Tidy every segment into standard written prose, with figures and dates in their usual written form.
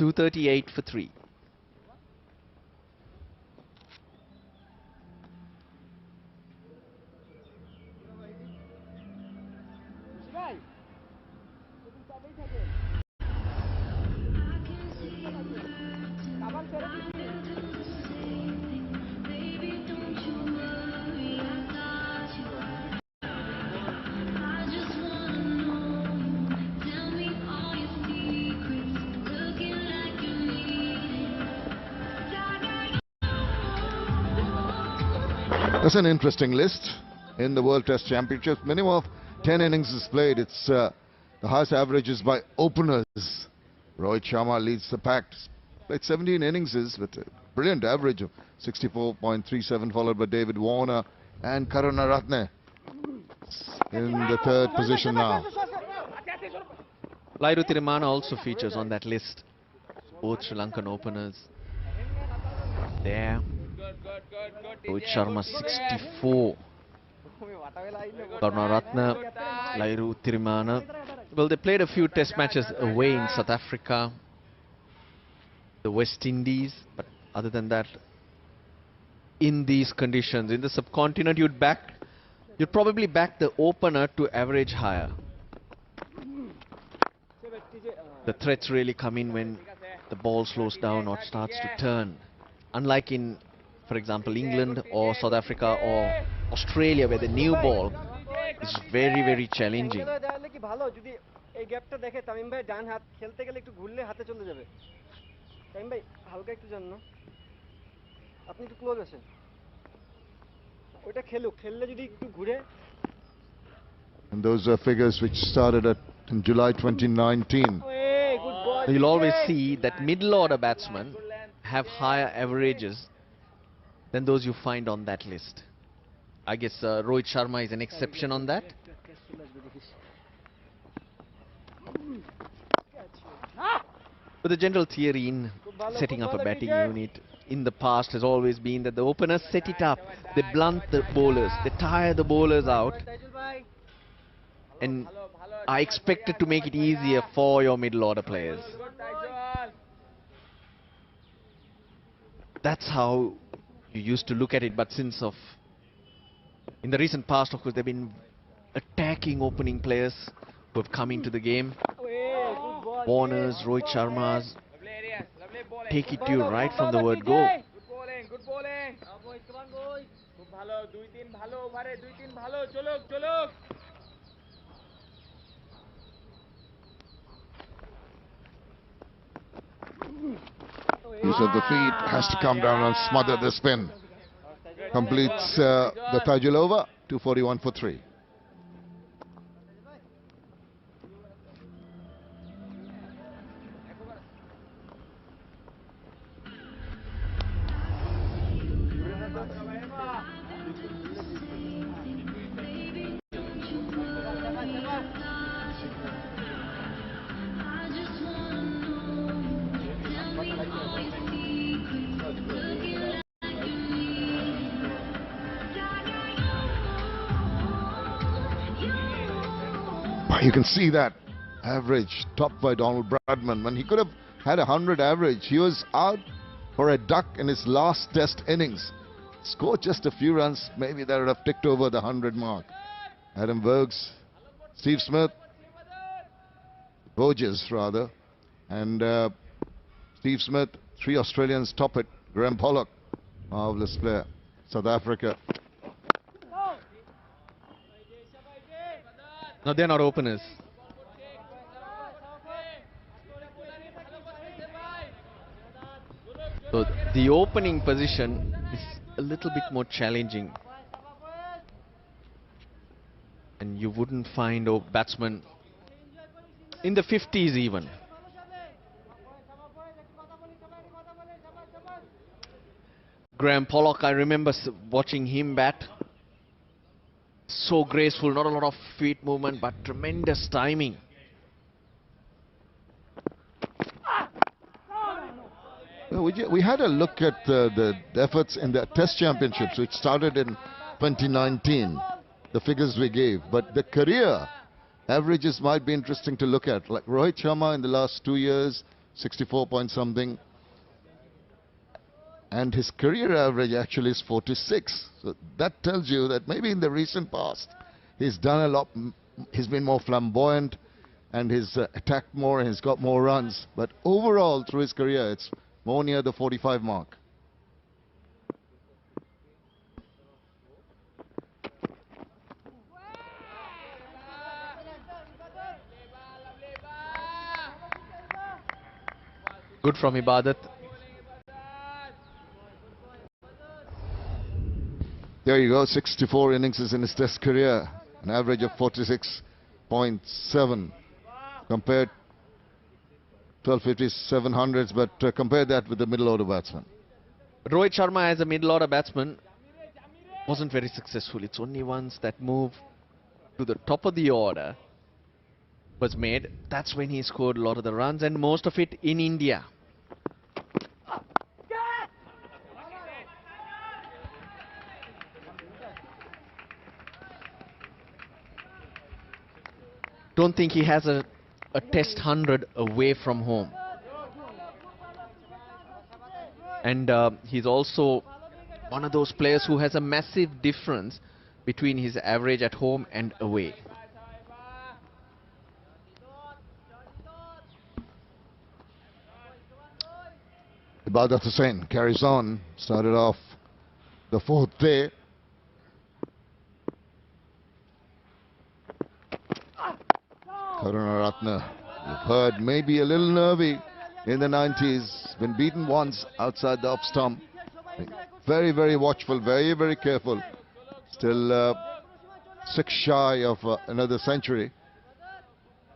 238 for 3. That's an interesting list in the World Test Championships. Minimum of 10 innings is played. It's the highest averages by openers. Rohit Sharma leads the pack. Played 17 innings with a brilliant average of 64.37, followed by David Warner and Karunaratne in the third position now. Lairu Thirimana also features on that list. Both Sri Lankan openers there. Rohit Sharma 64. Karunaratne, Lairu Thirimana. Well, they played a few test matches away in South Africa, the West Indies, but other than that, in these conditions, in the subcontinent, you'd probably back the opener to average higher. The threats really come in when the ball slows down or starts to turn. Unlike in, for example, England or South Africa or Australia, where the new ball is very, very challenging. And those are figures which started in July 2019. You'll always see that middle order batsmen have higher averages than those you find on that list. I guess Rohit Sharma is an exception on that. But the general theory in setting up a batting unit in the past has always been that the openers set it up, they blunt the bowlers, they tire the bowlers out, and are expected to make it easier for your middle order players. That's how you used to look at it, but in the recent past, of course, there have been attacking opening players who have come into the game. Warners, Rohit Sharmas, take it to you right from the word go. Good bowling. Come on, boys. Use of the feet, has to come down and smother the spin. Completes the Tajul over, 241 for 3. You can see that average topped by Donald Bradman. When he could have had 100 average, he was out for a duck in his last test innings. Scored just a few runs, maybe that would have ticked over the 100 mark. Adam Bergs, Steve Smith, Burgess rather, and Steve Smith, 3 Australians top it. Graham Pollock, marvellous player, South Africa. No, they're not openers. So the opening position is a little bit more challenging. And you wouldn't find a batsman in the 50s even. Graham Pollock, I remember watching him bat. So graceful, not a lot of feet movement, but tremendous timing. We had a look at the efforts in the Test Championships, which started in 2019, the figures we gave. But the career averages might be interesting to look at. Like Rohit Sharma in the last 2 years, 64 point something. And his career average actually is 46. So that tells you that maybe in the recent past, he's done a lot. He's been more flamboyant and he's attacked more and he's got more runs. But overall, through his career, it's more near the 45 mark. Good from Ibadat. There you go, 64 innings in his test career, an average of 46.7 compared 1250 700s, but compare that with the middle order batsman. Rohit Sharma as a middle order batsman wasn't very successful. It's only once that move to the top of the order was made. That's when he scored a lot of the runs, and most of it in India. Don't think he has a test 100 away from home. And he's also one of those players who has a massive difference between his average at home and away. Ibadat Hussain carries on, started off the fourth day. Karunaratne, you've heard, maybe a little nervy in the 90s, been beaten once outside the off stump. Very, very watchful, very, very careful. Still 6 shy of another century.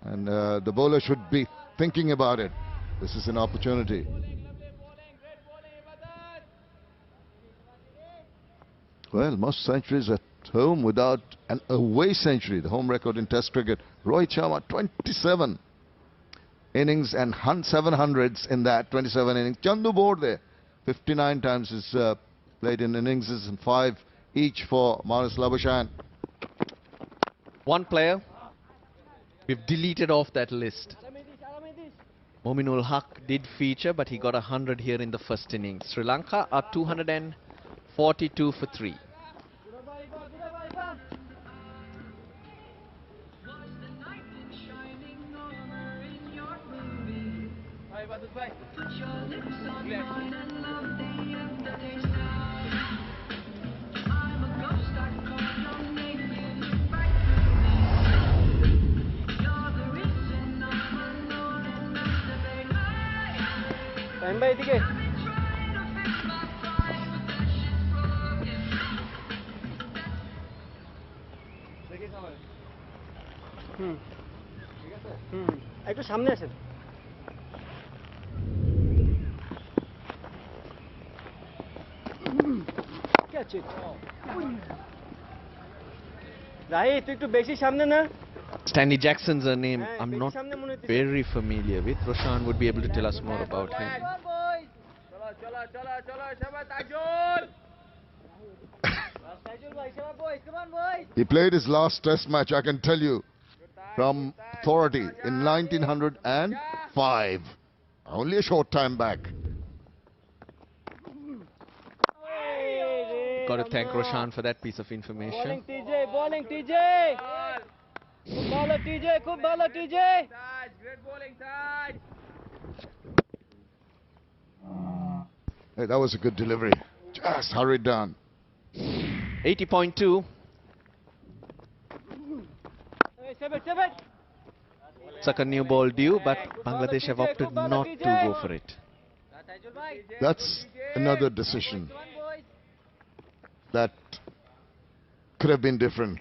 And the bowler should be thinking about it. This is an opportunity. Well, most centuries at home without an away century. The home record in Test cricket. Rohit Sharma, 27 innings and 700s in that 27 innings. Chandu Borde, 59 times is played in innings and 5 each for Manas Labuschagne. One player we've deleted off that list. Mominul Haq did feature, but he got 100 here in the first innings. Sri Lanka are 242 for 3. একটু সামনে আসেন রাহি তুই একটু বেশি সামনে না Stanley Jackson's a name I'm not very familiar with. Roshan would be able to tell us more about him. He played his last test match, I can tell you, from authority in 1905. Only a short time back. Got to thank Roshan for that piece of information. Bowling TJ. Good bowler TJ, good bowler TJ. Great bowling, Taj. Hey, that was a good delivery. Just hurried down. 80.2. Suck a new ball due, but Bangladesh have opted not to go for it. That's another decision that could have been different.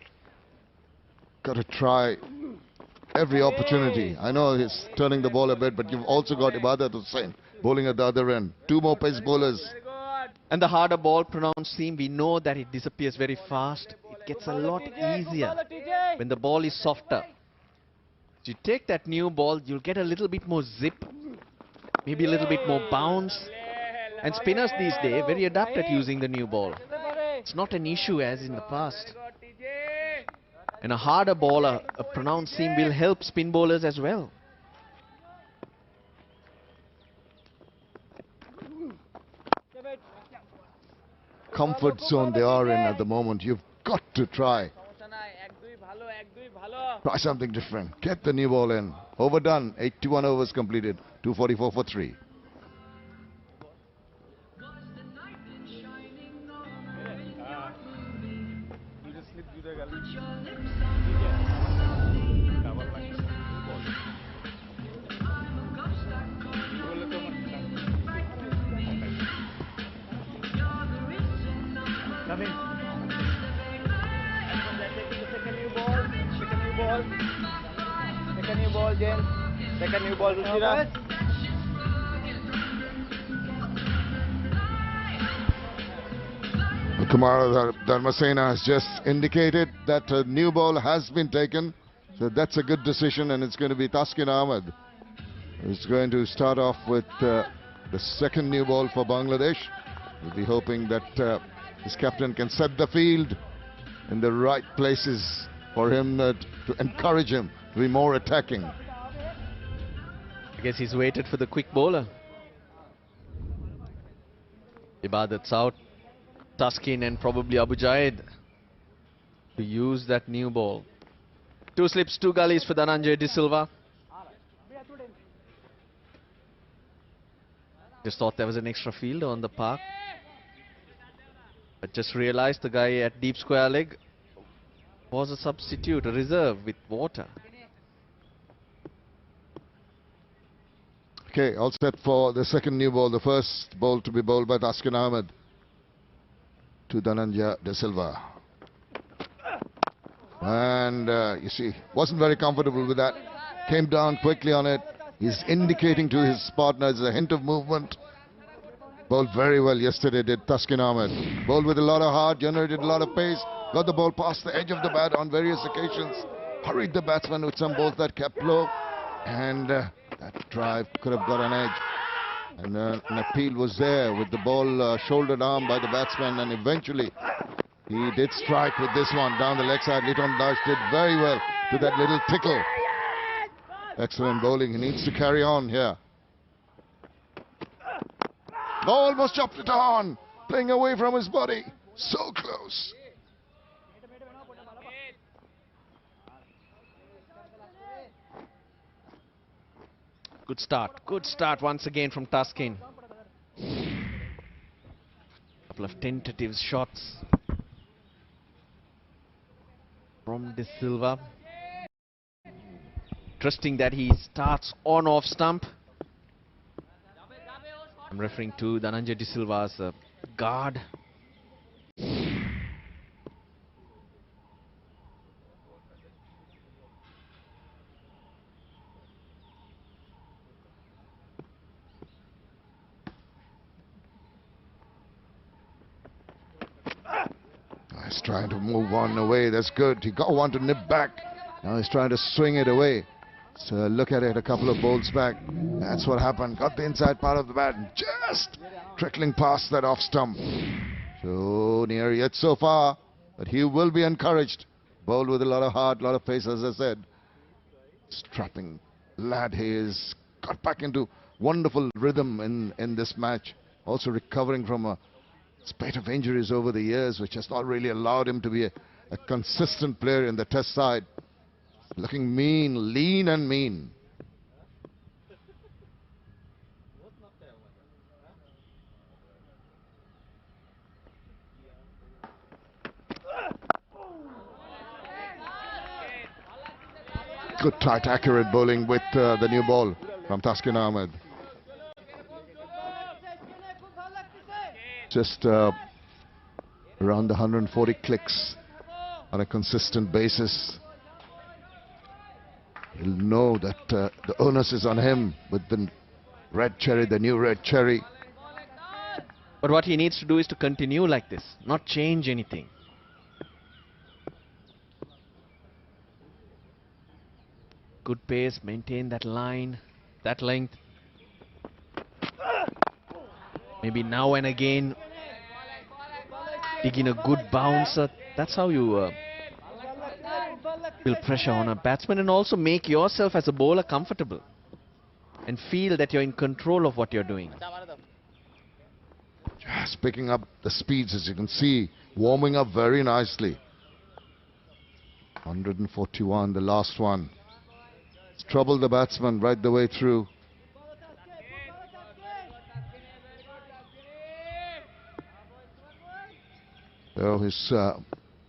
Got to try every opportunity. I know he's turning the ball a bit, but you've also got Ibadat Hussain bowling at the other end. 2 more pace bowlers. And the harder ball pronounced seam, we know that it disappears very fast. It gets a lot easier when the ball is softer. So you take that new ball, you'll get a little bit more zip, maybe a little bit more bounce. And spinners these days very adept at using the new ball. It's not an issue as in the past. And a harder ball, a pronounced seam will help spin bowlers as well. comfort zone they are in at the moment. You've got to try something different. Get the new ball in. Overdone. 81 overs completed. 244 for 3. Second new ball, James. Second new ball, Ruchira. Kumar Dharmasena has just indicated that a new ball has been taken. So that's a good decision, and it's going to be Taskin Ahmed who's going to start off with the second new ball for Bangladesh. We'll be hoping that his captain can set the field in the right places for him to encourage him to be more attacking. I guess he's waited for the quick bowler. Ibadat's out. Taskin and probably Abu Jaid to use that new ball. 2 slips, 2 gullies for Dhananjay De Silva. Just thought there was an extra fielder on the park. But just realized the guy at deep square leg was a substitute, a reserve with water. Okay, all set for the second new ball. The first ball to be bowled by Taskin Ahmed to Dhananjay De Silva. And you see, wasn't very comfortable with that. Came down quickly on it. He's indicating to his partners a hint of movement. Bowled very well yesterday, did Taskin Ahmed. Bowled with a lot of heart, generated a lot of pace. Got the ball past the edge of the bat on various occasions. Hurried the batsman with some balls that kept low. And that drive could have got an edge. And an appeal was there with the ball shouldered arm by the batsman. And eventually he did strike with this one down the leg side. Liton Das did very well to that little tickle. Excellent bowling. He needs to carry on here. Almost chopped it on. Playing away from his body. So close. Good start once again from Taskin. Couple of tentative shots from De Silva. Interesting that he starts on off stump. I'm referring to Dhananjay De Silva's guard. He's trying to move one away. That's good. He got one to nip back. Now he's trying to swing it away. So look at it a couple of bowls back. That's what happened. Got the inside part of the bat and just trickling past that off stump. So near yet so far. But he will be encouraged. Bowled with a lot of heart, a lot of pace, as I said. Strapping lad. He has got back into wonderful rhythm in this match. Also recovering from a spate of injuries over the years, which has not really allowed him to be a consistent player in the test side. Looking mean, lean and mean. Good tight, accurate bowling with the new ball from Taskin Ahmed. Just around the 140 clicks on a consistent basis. He'll know that the onus is on him with the red cherry, the new red cherry. But what he needs to do is to continue like this, not change anything. Good pace, maintain that line, that length. Maybe now and again digging a good bouncer. That's how you build pressure on a batsman and also make yourself as a bowler comfortable and feel that you're in control of what you're doing. Just picking up the speeds, as you can see, warming up very nicely. 141, the last one. It's troubled the batsman right the way through. So his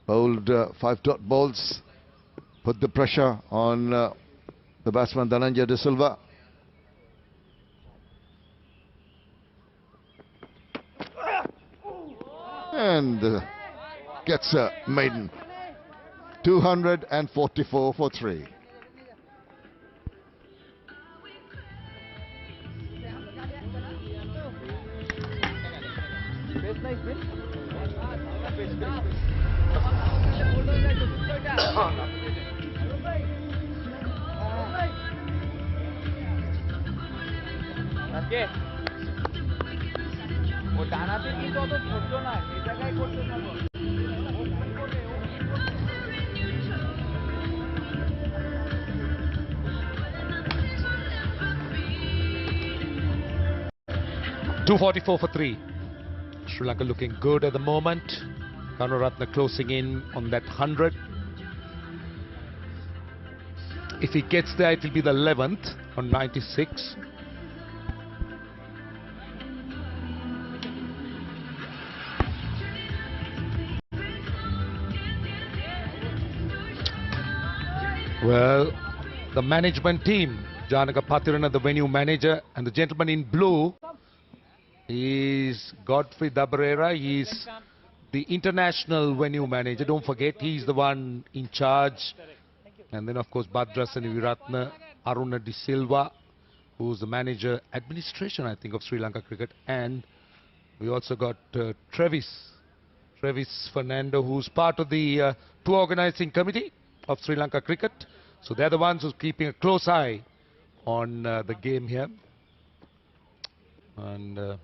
bowled 5-dot balls put the pressure on the batsman Dhananjay De Silva. And gets a maiden. 244 for 3. Okay. ও ডানাতে কিন্তু অত ধৈর্য না, এই জায়গায় করতে থাকো। .244 for 3. Sri Lanka looking good at the moment. Karunaratne closing in on that 100. If he gets there, it will be the 11th on 96. Well, the management team, Janaka Pathirana, the venue manager, and the gentleman in blue is Godfrey Dabarera. He is the international venue manager. Don't forget, he is the one in charge. And then, of course, Bhadrasani Viratna, Aruna De Silva, who's the manager administration, I think, of Sri Lanka cricket. And we also got Travis Fernando, who's part of the tour organizing committee of Sri Lanka cricket. So they're the ones who's keeping a close eye on the game here. And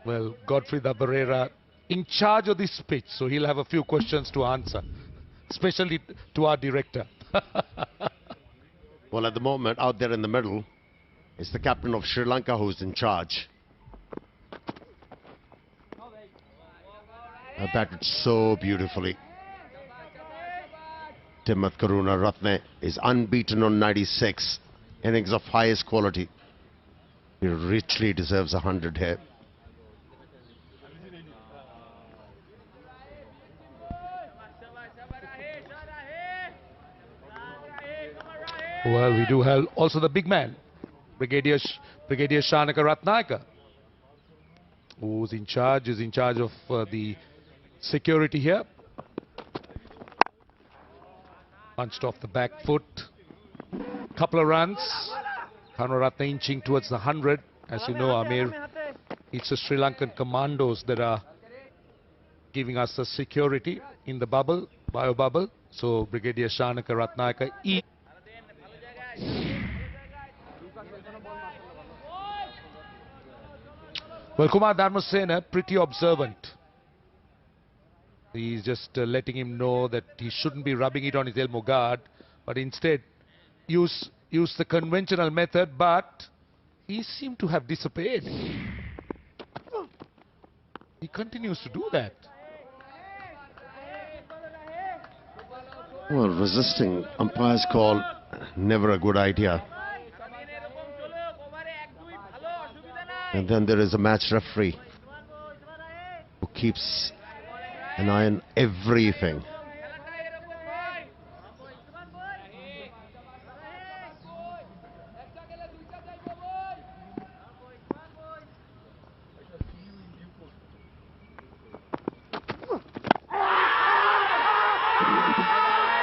well, Godfrey Dabarera in charge of this pitch, so he'll have a few questions to answer, especially to our director. Well, at the moment, out there in the middle is the captain of Sri Lanka, who's in charge. Batted so beautifully. Timothy Karunaratne is unbeaten on 96 innings of highest quality. He richly deserves 100 here. Well, we do have also the big man, Brigadier Shanaka Ratnayaka, who's in charge, of the security here. Punched off the back foot. Couple of runs. Karunaratne inching towards the 100. As you know, Amir, it's the Sri Lankan commandos that are giving us the security in the bubble, bio bubble. So Brigadier Shanaka Ratnayaka Well, Kumar Dharmasena, pretty observant. He's just letting him know that he shouldn't be rubbing it on his elbow guard, but instead use the conventional method, but he seemed to have disappeared. He continues to do that. Well, resisting umpire's call, never a good idea. And then there is a match referee who keeps an eye on everything.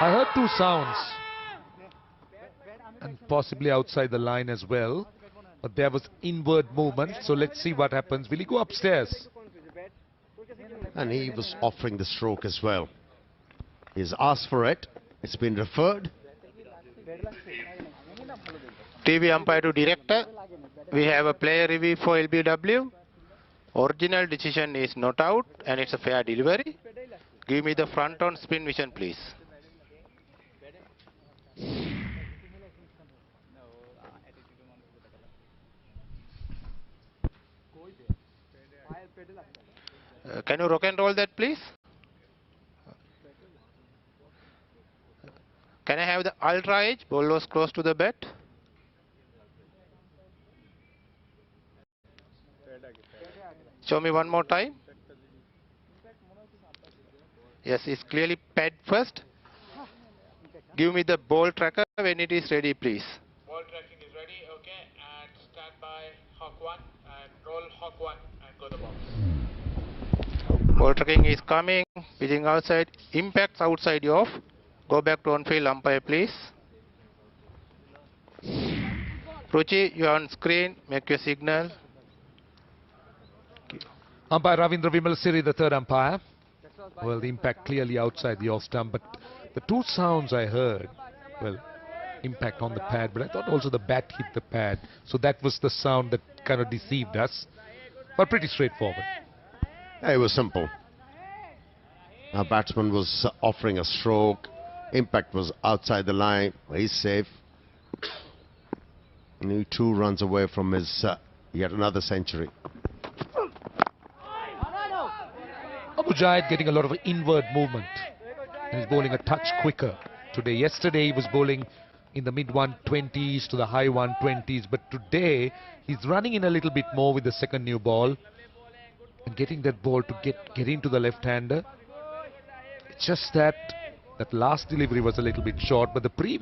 I heard two sounds, and possibly outside the line as well, but there was inward movement, so let's see what happens. Will he go upstairs? And he was offering the stroke as well. He's asked for it. It's been referred. TV umpire to director. We have a player review for LBW. Original decision is not out and it's a fair delivery. Give me the front on spin vision, please. Can you rock and roll that, please? Can I have the ultra edge? Ball was close to the bat. Show me one more time. Yes, it's clearly pad first. Give me the ball tracker when it is ready, please. Ball tracking is ready, okay, and stand by Hawk 1 and roll Hawk 1 and go the box. Ball tracking is coming, pitching outside, impacts outside you off. Go back to on-field umpire, please. Ruchi, you are on screen, make your signal. Umpire Ravindra Vimalsiri, the third umpire. Well, the impact clearly outside the off stump, but the two sounds I heard, well, impact on the pad, but I thought also the bat hit the pad. So that was the sound that kind of deceived us, but pretty straightforward. It was simple. Our batsman was offering a stroke. Impact was outside the line. He's safe. Only 2 runs away from his yet another century. Abu Jaid getting a lot of inward movement. And he's bowling a touch quicker today. Yesterday he was bowling in the mid 120s to the high 120s, but today he's running in a little bit more with the second new ball and getting that ball to get into the left-hander. It's just that last delivery was a little bit short, but the previous